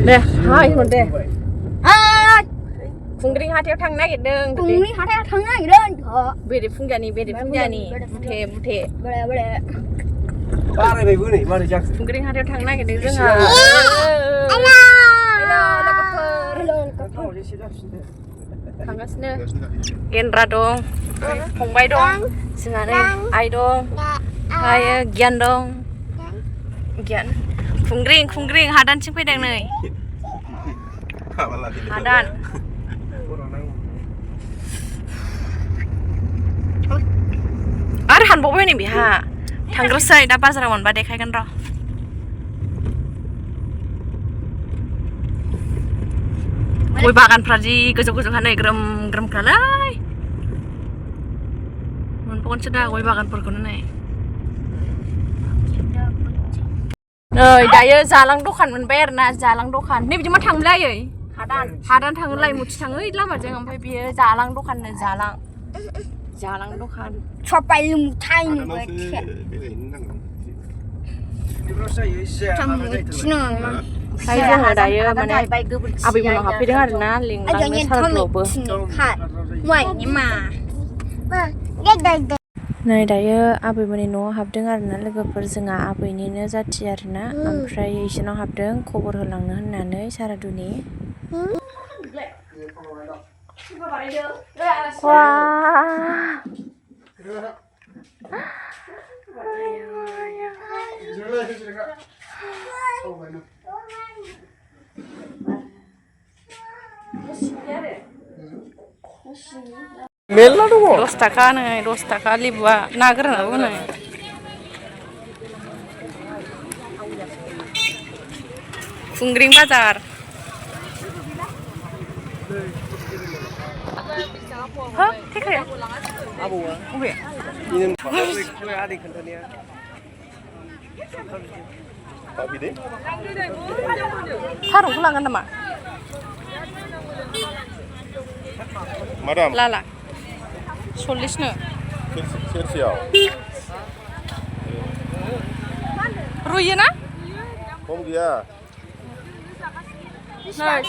deh haiคนdeh Funggring hati thang nagirdeng Funggring hati thang nagirdeng bede fungjani bute bere Bare bebu nih, bare jak. Funggring hati thang nagirdeng जोंहा Halo logoफोर थांगासिनो Gendra dong फंबाय dong जोंहा नै आइ dong आयो गियान dong गियान खुंग्रिं हादानसिम फैदों नै हादान आरो हानबावबाय नै बेहा थांग्रोसै दा बाजाराव मोनबा देखायगोन र' गय बागानफ्रा जि गोजौ नै ग्रोम ग्रोमखालै मोनबावगोनसो दा गय बागानफोरखौनो नै दायो जालां दखान मोनबाय आरोना जालां दखान नै बिदि मा थांलायै हादान थाङोलाय मुथि थाङो लामाजों ओमफ्राय बियो जालां दखाननो जालां दखान Copai mutai nih ओमफ्राय जोङो दायो माने आबैमोनाव हाबफैदों आरोना लिंलांनो सारादुआवबो नै दायो आबैमोननि न'आव हाबदों आरोना लोगोफोर जोंहा आबैनिनो जाथि आरोना ओमफ्राय इसोरनाव हाबदों खबर होलांनो होननानै सारादुनि मेल्ला दङ 10 थाखा नै 10 थाखा लेबुआ ना गोरानाबो नै खुंग्रिं बाजार हो थेखाया आबौआ अबे बिनो आदै खोन्थानाया बिदे थारुनखौ लांगोन नामा मादाम लाला 40 नो सेरसेयाव रुयो ना खम गैया नै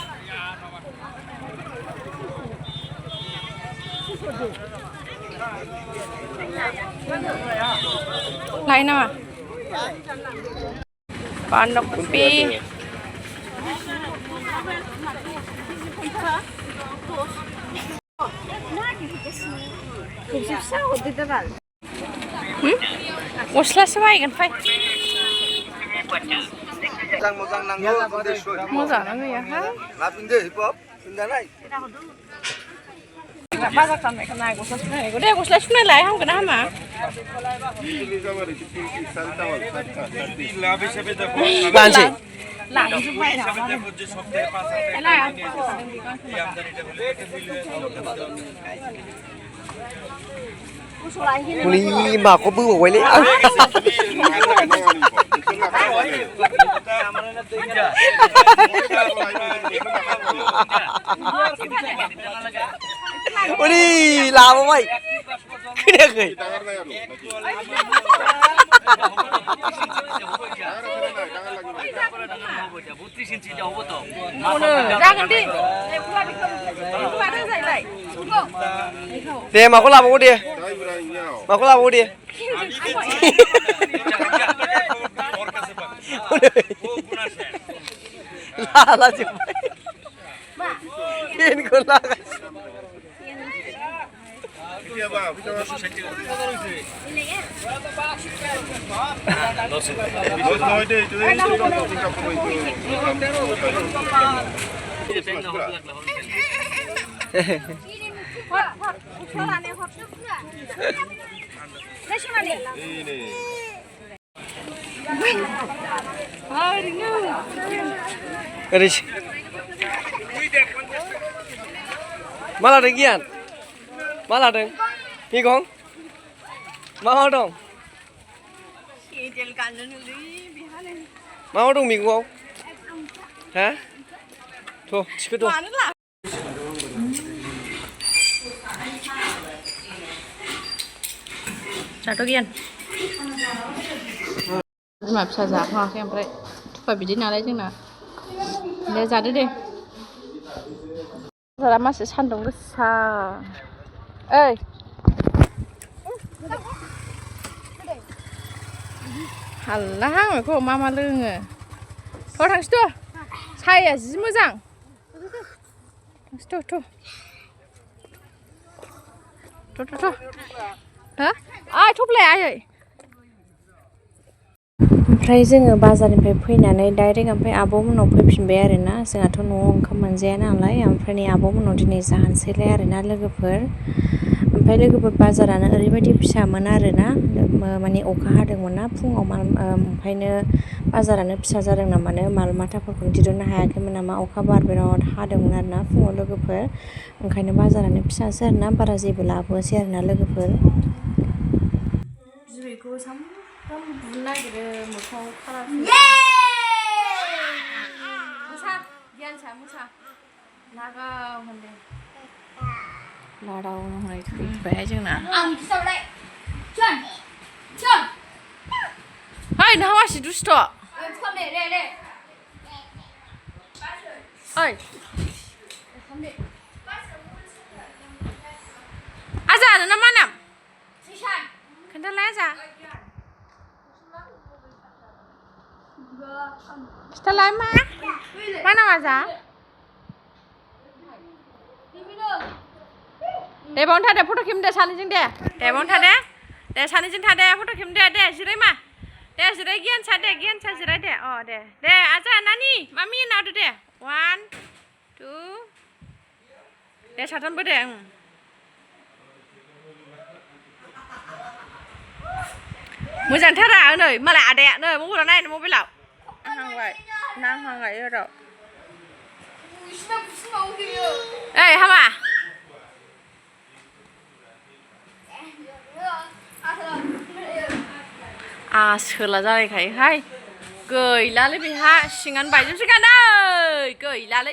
लायो नामा बान्दा कफि गस्लासो बायगोन फै मोजाङानो गैयाहाय बाजार खालामनायखौ नाय गस्ला सुनायखौ दे गस्ला सुनायलाय हामगोन ना हामा लानोसै लांजोब्बाय मुलि माखौ बोबावबायलै उनि लाबोबाय खोनायाखै जागोन दे दे माखौ लाबावो दे माखौ लाबावो दे लाला जोब्बाय पेनखौ लागासिनो मा लादों गियान मा लादों मैगं मा दं मा दं मैगंआव हा थ' थिखो दं जाथ' गियान बिमा फिसा जाखाङाखै ओमफ्राय थुफा बिदि नालाय जोंना दे जादो दे बाजारा मासे सान्दुं गोसा ओइ हाला बेखौ मा लोङो थ' थांसै साहाया जि मोजां थांसै थ' हो आइ थफ्लाया आयै ओमफ्राय जोङो बाजारनिफ्राय फैनानै डाइरेक्ट ओमफ्राय आब'मोननाव फैफिनबाय आरोना जोंहाथ' न'आव ओंखाम मोनजाया नालाय ओमफ्राय नै आब'मोननाव दिनै जानोसैलाय आरोना लोगोफोर ओमफ्राय लोगोफोर बाजारानो ओरैबायदि फिसामोन आरोना माने अखा हादोंमोन ना फुङाव ओमफ्रायनो बाजारानो फिसा जादों नामानो माल माथाफोरखौ दिरुननो हायाखैमोन नामा अखा बार बिराद हादोंमोन आरोना फुङाव लोगोफोर ओंखायनो बाजारानो फिसासो आरोना बारा जेबो लाबोआसै आरोना लोगोफोर बिबैखौ सामफ्राम बुनो नागिरो मोखाङाव खालार मोसा गियानसा मोसा लागाव होनदों लादाव होननाय थैबाय जोंना है नोंहा मासि दुस्थ' ओइ आजा नोंना मा नाम खोन्थालाय आजा खिथालाय मा नाम आजा दे बावनो थादे फट' खेबनो दे सानैजों दे बावनो थादे दे सानैजों थादे फट' खेबनो दे जिराय मा दे जिराय गियानसा जिराय दे अ दे आजा नानि मामि होनना दे 1 2 दे साथामबो दे मोजांथारा नै मालाय आदाया नै मबाइलाव नायनो मबाइलाव नांहांबाय र' ओइ हामा आसोला जालायखायोहाय गैलालै बेहा सिङानो बायजोबसिगोन नै गैलालै